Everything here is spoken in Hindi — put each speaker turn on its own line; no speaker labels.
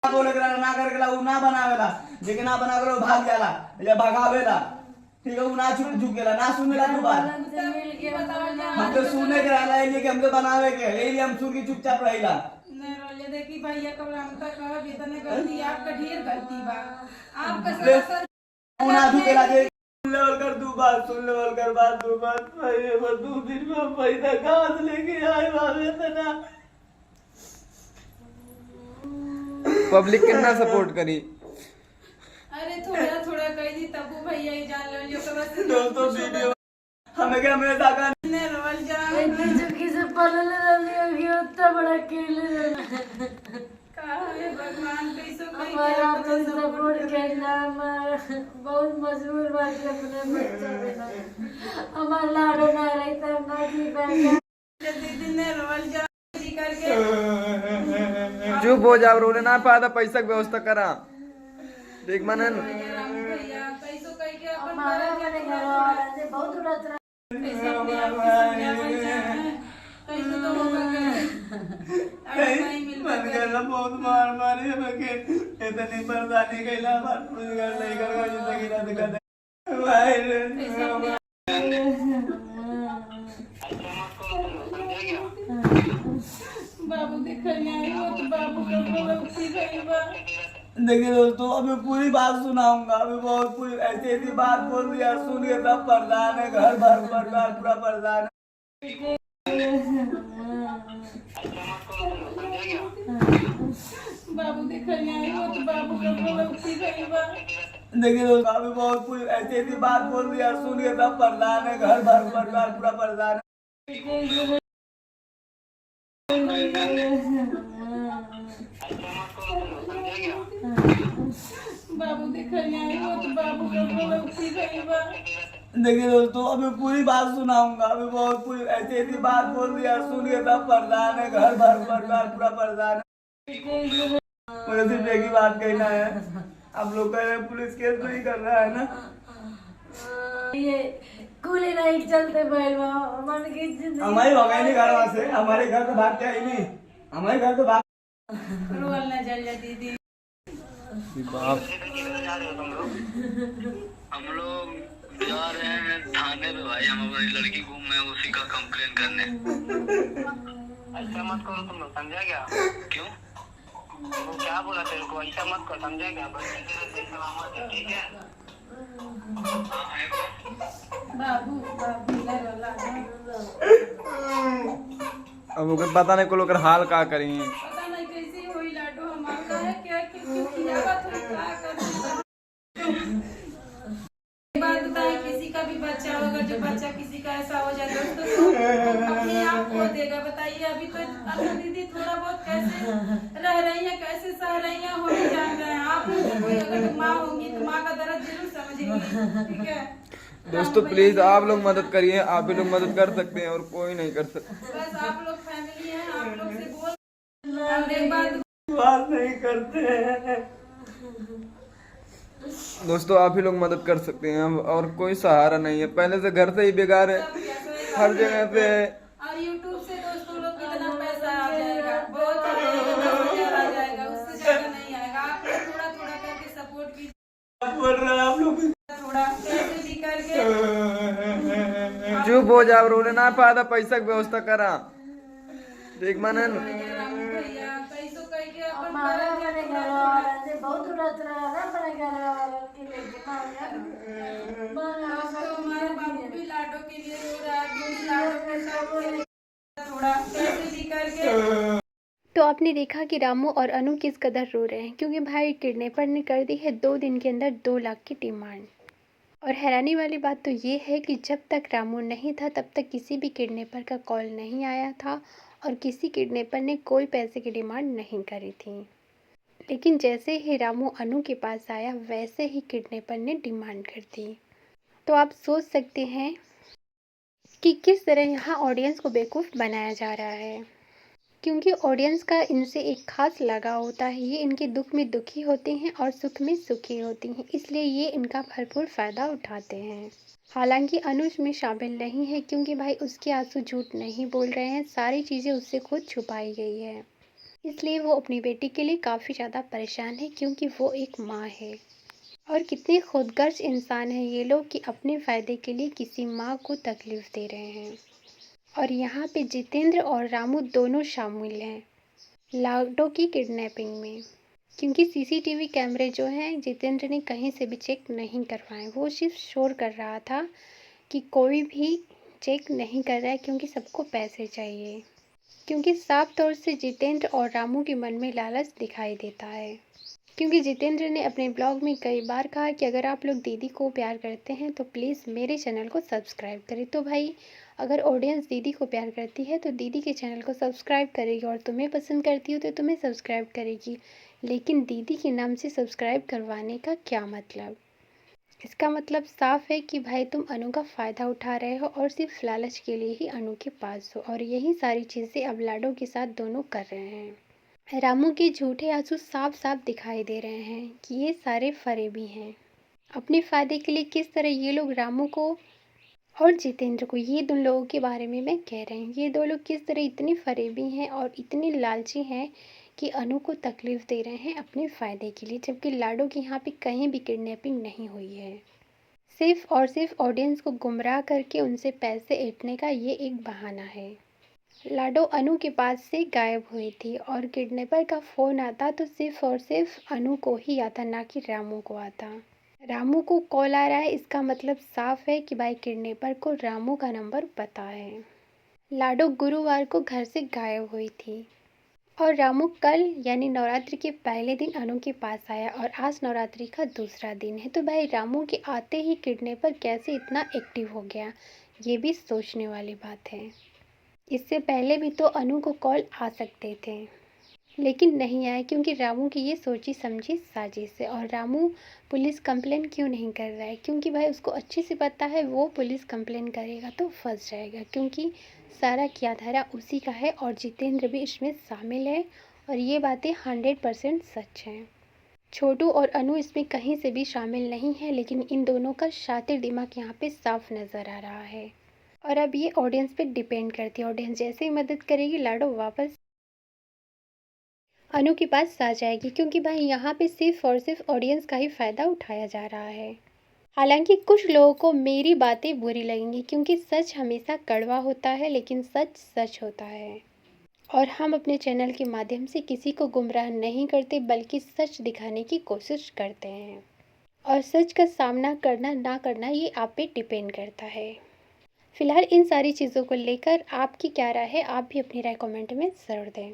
बोले ना करके ला ना बनावेला लेकिन ना बना करो भाग जाला या भगावेला ठीक है। ना चुप चुप गेला ना सुनेला तू बात हमके सुने के रहला है कि हमके बनावे के यही लिए हम सुन के चुपचाप रहिला।
नहीं रोले देखी भैया कब हमका कहा इतने गलती आपका ढेर गलती बा आपका सर
ना झुकेला जे लेवल कर दू बात सुन लेवल कर बात दू बात भाई बस 2 दिन में पैसा घास लेके आए बाबे तना
पब्लिक कितना सपोर्ट करी।
अरे थोड़ा थोड़ा कह दी तब भैया ही जान लो जो कब से
दोस्तों वीडियो हमें क्या मेरे साका
ने रोल जा
चुकी से पलल रही होगी उतना बड़ा केले
कहा है भगवान कैसो कहीं
हमारा तो सपोर्ट करना बहुत मजबूर बात अपने बच्चा देना हमारा लाडो ना रही तब ना जी पाएगा
दीदी ने रोल जा करके
जो बोझ आप रोने ना पाता पैसा की व्यवस्था करा देख मनन
भैया कैसो कह के अपन
हमारा मेरे घर वाला से बहुत उड़त रहा
कैसे अपने आप की समझावल जाए कैसे तो होगा
कहीं मन करना बहुत मार मारे हमें के इतनी परेशानी कैला बात पूरी कर नहीं कर जिंदगी ना दिखा दे भाई
बाबू देखने आई हो तो बाबू का गलती भई बा
देखिए दोस्तों अब मैं पूरी बात सुनाऊंगा अभी बहुत पूरी ऐसी ऐसी बात बोल दिया सुन के सब परेशान है घर भर परिवार पूरा परेशान है।
बाबू देखने आई हो तो बाबू का गलती भई बा
देखिए दोस्तों अभी बहुत पूरी ऐसी ऐसी बात बोल दिया सुन के सब परेशान है घर भर परिवार पूरा परेशान है।
बाबू देखने आई हो तो बाबू का गलती भई बा
देखिए दोस्तों अब मैं पूरी बात सुनाऊंगा अभी बहुत पूरी ऐसी ऐसी बात बोल दिया सुन के सब परेशान है घर भर परिवार पूरा परेशान है। मुझे सिर्फ एक ही बात कहना है आप लोग कह रहे हैं पुलिस केस नहीं कर रहा है ना
ये कूली नहीं चलते बैलवा मन की जिंदगी
हमारी हो गई नहीं घर वहां से हमारे घर तो भाग के आई नहीं हमारे घर तो भाग
रोल न जल जा दीदी
बाप
हम लोग जा रहे हैं थाने पे भाई हम अपनी लड़की को मैं उसी का कंप्लेन करने। ऐसा मत करो तुम लोग समझा क्या क्यों वो क्या बोला तेरे को ऐसा मत कर समझा क्या ठीक है
बाबू बाबू लगा
अब वो पता नहीं को लोग हाल का करी
पता नहीं कैसे होई लाडो हमारा है क्या क्यों किया बात हो क्या कर बात बताए किसी का भी बच्चा होगा जो बच्चा किसी का ऐसा हो जाएगा तो अपने आप को देगा बताइए अभी तो अच्छा दीदी थोड़ा बहुत कैसे रह रही है कैसे सह रही है हो ही जान रहे हैं आप लोग कोई अगर माँ होंगी तो माँ का दर्द जरूर समझेंगी ठीक है
दोस्तों प्लीज आप लोग मदद करिए आप ही लोग मदद कर सकते हैं और कोई नहीं कर सकता।
बस आप लोग फैमिली हैं आप लोग से बोल और एक
बात नहीं करते हैं।
दोस्तों आप ही लोग मदद कर सकते हैं और कोई सहारा नहीं है पहले से घर से ही बेकार है हर जगह से है।
और YouTube से दोस्तों लोग कितना पैसा आ जाएगा बहुत 10,000 आ जाएगा उससे ज्यादा नहीं आएगा आप लोग थोड़ा थोड़ा करके सपोर्ट कीजिए
बोल रहे हैं आप लोग
थोड़ा कैसे भी करके
जो बोझ आप रोने ना पाता पैसा की व्यवस्था करा देख मनन
भैया कैसो कह के अपन
हमारा मेरे घर वाला से बहुत उड़त रहा ना मेरे घर वाला के लेके
तो हमारे बाबू भी लाडो के लिए रो रहा है दूध लाडो के साथ थोड़ा कैसे भी करके
तो आपने देखा कि रामू और अनु किस कदर रो रहे हैं क्योंकि भाई किडनैपर ने कर दी है 2 दिन के अंदर 2 लाख की डिमांड। और हैरानी वाली बात तो ये है कि जब तक रामू नहीं था तब तक किसी भी किडनैपर का कॉल नहीं आया था और किसी किडनैपर ने कोई पैसे की डिमांड नहीं करी थी। लेकिन जैसे ही रामू अनु के पास आया वैसे ही किडनैपर ने डिमांड कर दी। तो आप सोच सकते हैं कि किस तरह यहाँ ऑडियंस को बेवकूफ़ बनाया जा रहा है, क्योंकि ऑडियंस का इनसे एक खास लगाव होता है। ये इनके दुख में दुखी होते हैं और सुख में सुखी होती हैं, इसलिए ये इनका भरपूर फ़ायदा उठाते हैं। हालांकि अनुज में शामिल नहीं है क्योंकि भाई उसके आंसू झूठ नहीं बोल रहे हैं, सारी चीज़ें उससे खुद छुपाई गई है। इसलिए वो अपनी बेटी के लिए काफ़ी ज़्यादा परेशान है क्योंकि वो एक माँ है। और कितने खुदगर्ज इंसान हैं ये लोग कि अपने फ़ायदे के लिए किसी माँ को तकलीफ़ दे रहे हैं। और यहाँ पे जितेंद्र और रामू दोनों शामिल हैं लाडो की किडनैपिंग में, क्योंकि सीसीटीवी कैमरे जो हैं जितेंद्र ने कहीं से भी चेक नहीं करवाए। वो सिर्फ शोर कर रहा था कि कोई भी चेक नहीं कर रहा है क्योंकि सबको पैसे चाहिए, क्योंकि साफ तौर से जितेंद्र और रामू के मन में लालच दिखाई देता है। क्योंकि जितेंद्र ने अपने ब्लॉग में कई बार कहा कि अगर आप लोग दीदी को प्यार करते हैं तो प्लीज़ मेरे चैनल को सब्सक्राइब करें। तो भाई अगर ऑडियंस दीदी को प्यार करती है तो दीदी के चैनल को सब्सक्राइब करेगी, और तुम्हें पसंद करती हो तो तुम्हें सब्सक्राइब करेगी। लेकिन दीदी के नाम से सब्सक्राइब करवाने का क्या मतलब? इसका मतलब साफ है कि भाई तुम अनु का फ़ायदा उठा रहे हो और सिर्फ लालच के लिए ही अनु के पास हो, और यही सारी चीज़ें अब लाडो के साथ दोनों कर रहे हैं। रामू के झूठे आंसू साफ साफ दिखाई दे रहे हैं कि ये सारे फरेबी हैं। अपने फ़ायदे के लिए किस तरह ये लोग रामू को और जितेंद्र को, ये दोनों लोगों के बारे में मैं कह रही हूँ, ये दो लोग किस तरह इतने फरेबी हैं और इतने लालची हैं कि अनु को तकलीफ़ दे रहे हैं अपने फ़ायदे के लिए, जबकि लाडो की यहाँ पे कहीं भी किडनैपिंग नहीं हुई है। सिर्फ और सिर्फ ऑडियंस को गुमराह करके उनसे पैसे ऐंठने का ये एक बहाना है। लाडो अनु के पास से गायब हुई थी और किडनैपर का फ़ोन आता तो सिर्फ और सिर्फ अनु को ही आता, ना कि रामू को आता। रामू को कॉल आ रहा है, इसका मतलब साफ है कि भाई किडनैपर को रामू का नंबर पता है। लाडो गुरुवार को घर से गायब हुई थी और रामू कल यानी नवरात्रि के पहले दिन अनु के पास आया, और आज नवरात्रि का दूसरा दिन है। तो भाई रामू के आते ही किडनैपर कैसे इतना एक्टिव हो गया, ये भी सोचने वाली बात है। इससे पहले भी तो अनु को कॉल आ सकते थे, लेकिन नहीं आए क्योंकि रामू की ये सोची समझी साजिश है। और रामू पुलिस कंप्लेन क्यों नहीं कर रहा है? क्योंकि भाई उसको अच्छे से पता है वो पुलिस कंप्लेन करेगा तो फंस जाएगा, क्योंकि सारा किया धारा उसी का है और जितेंद्र भी इसमें शामिल है, और ये बातें 100% सच हैं। छोटू और अनु इसमें कहीं से भी शामिल नहीं है, लेकिन इन दोनों का शातिर दिमाग यहाँ पे साफ नज़र आ रहा है। और अब ये ऑडियंस पे डिपेंड करती है, ऑडियंस जैसे ही मदद करेगी लाडो वापस अनु के पास आ जाएगी, क्योंकि भाई यहाँ पे सिर्फ और सिर्फ ऑडियंस का ही फ़ायदा उठाया जा रहा है। हालांकि कुछ लोगों को मेरी बातें बुरी लगेंगी, क्योंकि सच हमेशा कड़वा होता है, लेकिन सच सच होता है। और हम अपने चैनल के माध्यम से किसी को गुमराह नहीं करते, बल्कि सच दिखाने की कोशिश करते हैं। और सच का सामना करना ना करना ये आप पे डिपेंड करता है। फिलहाल इन सारी चीज़ों को लेकर आपकी क्या राय है, आप भी अपनी राय कमेंट में ज़रूर दें।